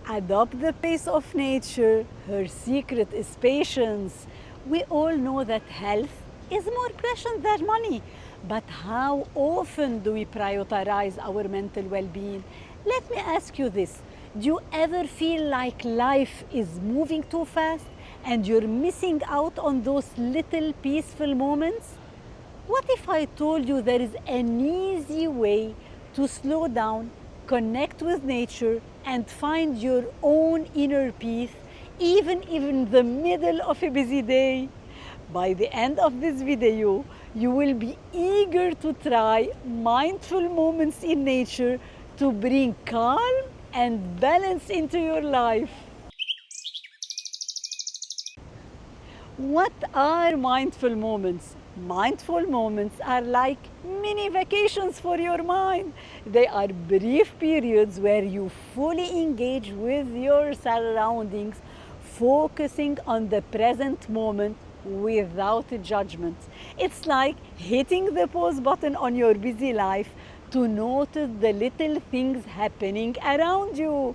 Adopt the pace of nature. Her secret is patience. We all know that health is more precious than money. But how often do we prioritize our mental well-being? Let me ask you this. Do you ever feel like life is moving too fast and you're missing out on those little peaceful moments? What if I told you there is an easy way to slow down, connect with nature, and find your own inner peace, even in the middle of a busy day? By the end of this video, you will be eager to try mindful moments in nature to bring calm and balance into your life. What are mindful moments? Mindful moments are like mini vacations for your mind. They are brief periods where you fully engage with your surroundings, focusing on the present moment without judgment. It's like hitting the pause button on your busy life to notice the little things happening around you.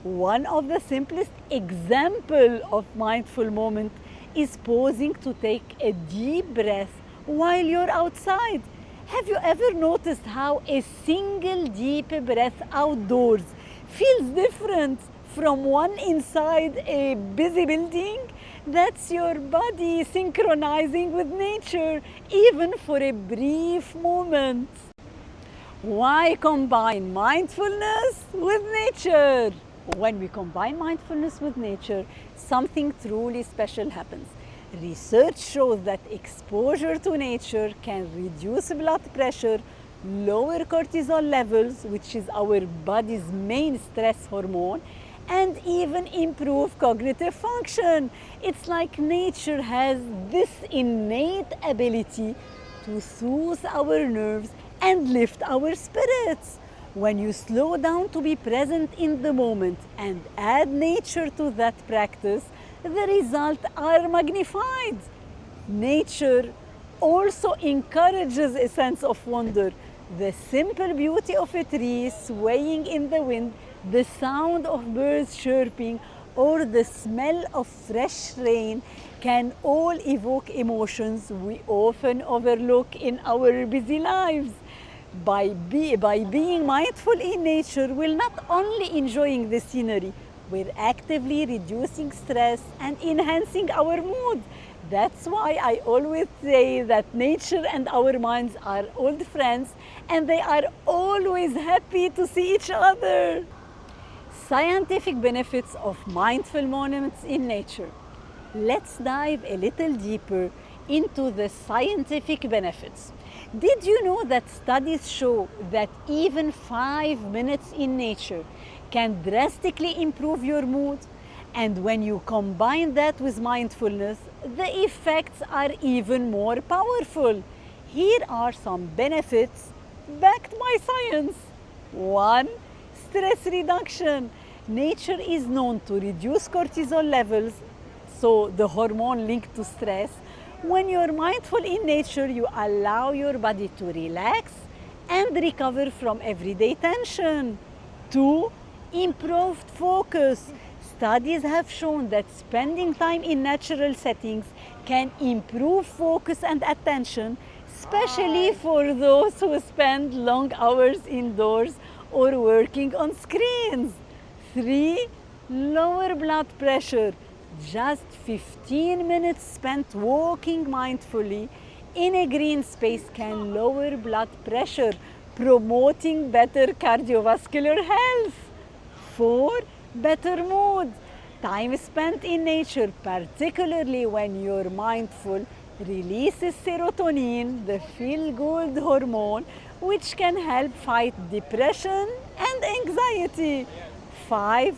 One of the simplest examples of mindful moment is pausing to take a deep breath while you're outside. Have you ever noticed how a single deep breath outdoors feels different from one inside a busy building? That's your body synchronizing with nature, even for a brief moment. Why combine mindfulness with nature? When we combine mindfulness with nature, something truly special happens. Research shows that exposure to nature can reduce blood pressure, lower cortisol levels, which is our body's main stress hormone, and even improve cognitive function. It's like nature has this innate ability to soothe our nerves and lift our spirits. When you slow down to be present in the moment and add nature to that practice, the results are magnified. Nature also encourages a sense of wonder. The simple beauty of a tree swaying in the wind, the sound of birds chirping, or the smell of fresh rain can all evoke emotions we often overlook in our busy lives. By being mindful in nature, we're not only enjoying the scenery, we're actively reducing stress and enhancing our mood. That's why I always say that nature and our minds are old friends and they are always happy to see each other. Scientific benefits of mindful moments in nature. Let's dive a little deeper into the scientific benefits. Did you know that studies show that even 5 minutes in nature can drastically improve your mood? And when you combine that with mindfulness, the effects are even more powerful. Here are some benefits backed by science. 1. Stress reduction. Nature is known to reduce cortisol levels, so the hormone linked to stress. When you're mindful in nature, you allow your body to relax and recover from everyday tension. 2. Improved focus. Studies have shown that spending time in natural settings can improve focus and attention, especially for those who spend long hours indoors or working on screens. 3. Lower blood pressure. Just 15 minutes spent walking mindfully in a green space can lower blood pressure, promoting better cardiovascular health. 4. Better mood. Time spent in nature, particularly when you're mindful, releases serotonin, the feel-good hormone, which can help fight depression and anxiety. 5.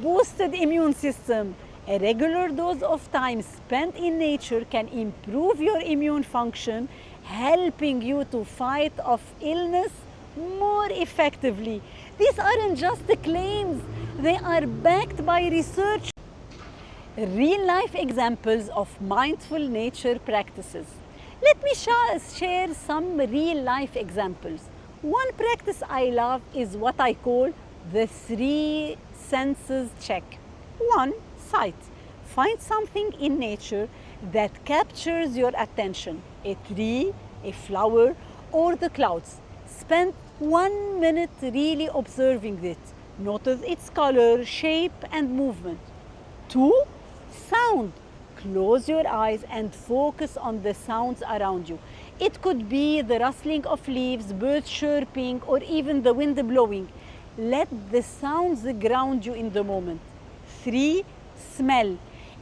Boosted immune system. A regular dose of time spent in nature can improve your immune function, helping you to fight off illness more effectively. These aren't just the claims, they are backed by research. Real-life examples of mindful nature practices. Let me share some real-life examples. One practice I love is what I call The three senses check. 1. Sight. Find something in nature that captures your attention. A tree, a flower, or the clouds. Spend 1 minute really observing it. Notice its color, shape, and movement. 2. Sound. Close your eyes and focus on the sounds around you. It could be the rustling of leaves, birds chirping, or even the wind blowing. Let the sounds ground you in the moment. 3. Smell.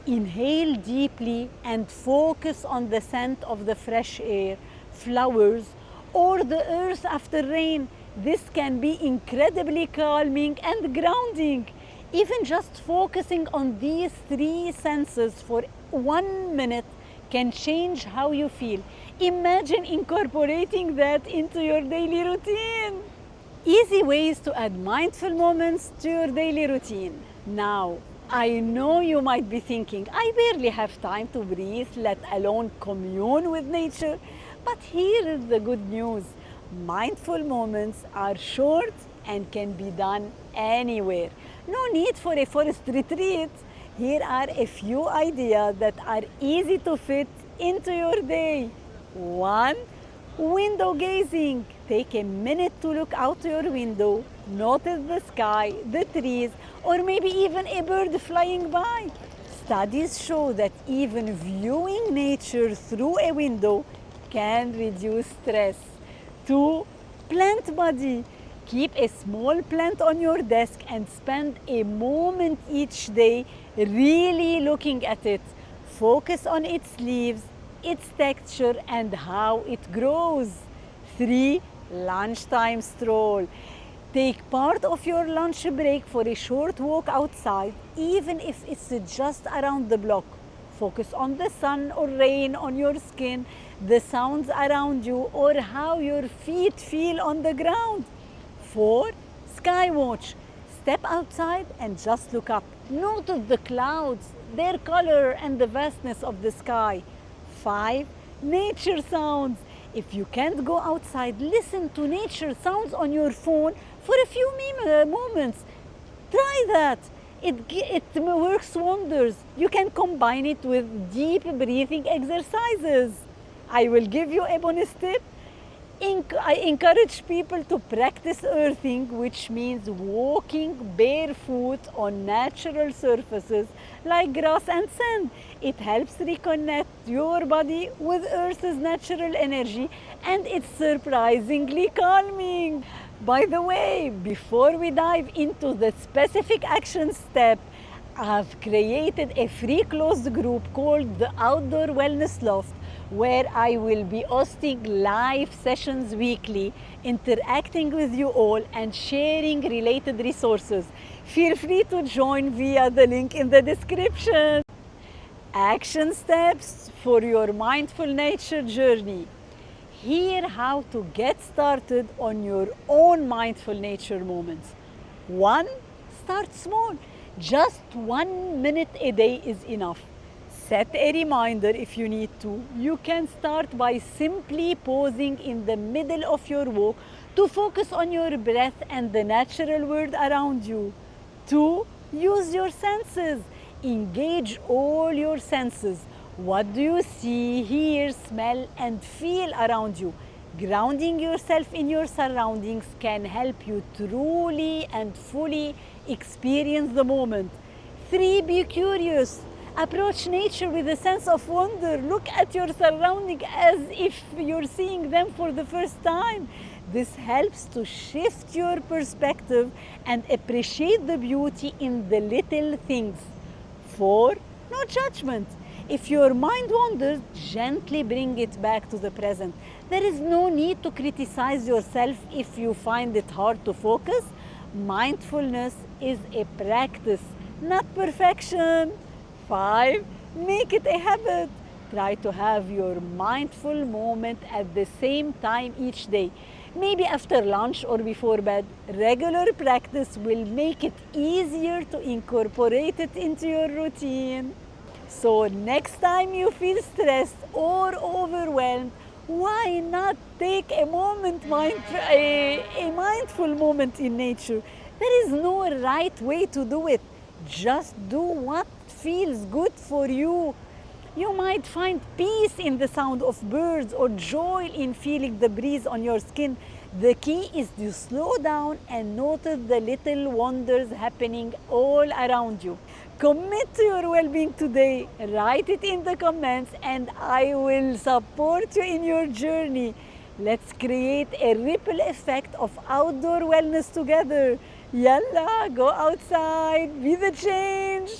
Inhale deeply and focus on the scent of the fresh air, flowers, or the earth after rain. This can be incredibly calming and grounding. Even just focusing on these three senses for 1 minute can change how you feel. Imagine incorporating that into your daily routine. Easy ways to add mindful moments to your daily routine. Now, I know you might be thinking, I barely have time to breathe, let alone commune with nature. But here is the good news. Mindful moments are short and can be done anywhere. No need for a forest retreat. Here are a few ideas that are easy to fit into your day. 1. Window gazing. Take a minute to look out your window. Notice the sky, the trees, or maybe even a bird flying by. Studies show that even viewing nature through a window can reduce stress. 2. Plant body. Keep a small plant on your desk and spend a moment each day really looking at it. Focus on its leaves, its texture, and how it grows. 3. Lunchtime stroll. Take part of your lunch break for a short walk outside, even if it's just around the block. Focus on the sun or rain on your skin, the sounds around you, or how your feet feel on the ground. 4. Sky watch. Step outside and just look up. Notice the clouds, their color, and the vastness of the sky. 5. Nature sounds. If you can't go outside, listen to nature sounds on your phone for a few moments. Try that. It works wonders. You can combine it with deep breathing exercises. I will give you a bonus tip. I encourage people to practice earthing, which means walking barefoot on natural surfaces like grass and sand. It helps reconnect your body with Earth's natural energy, and it's surprisingly calming. By the way, before we dive into the specific action step, I've created a free closed group called the Outdoor Wellness Loft, where I will be hosting live sessions weekly, interacting with you all and sharing related resources. Feel free to join via the link in the description. Action steps for your mindful nature journey. Here how to get started on your own mindful nature moments. 1. Start small. Just 1 minute a day is enough. Set a reminder if you need to. You can start by simply pausing in the middle of your walk to focus on your breath and the natural world around you. 2. Use your senses. Engage all your senses. What do you see, hear, smell, and feel around you? Grounding yourself in your surroundings can help you truly and fully experience the moment. 3. Be curious. Approach nature with a sense of wonder. Look at your surroundings as if you're seeing them for the first time. This helps to shift your perspective and appreciate the beauty in the little things. 4. No judgment. If your mind wanders, gently bring it back to the present. There is no need to criticize yourself if you find it hard to focus. Mindfulness is a practice, not perfection. 5. Make it a habit. Try to have your mindful moment at the same time each day. Maybe after lunch or before bed. Regular practice will make it easier to incorporate it into your routine. So next time you feel stressed or overwhelmed, why not take a mindful moment in nature? There is no right way to do it. Just do what feels good for you. You might find peace in the sound of birds or joy in feeling the breeze on your skin. The key is to slow down and notice the little wonders happening all around you. Commit to your well being today. Write it in the comments, and I will support you in your journey. Let's create a ripple effect of outdoor wellness together. Yalla, go outside, be the change.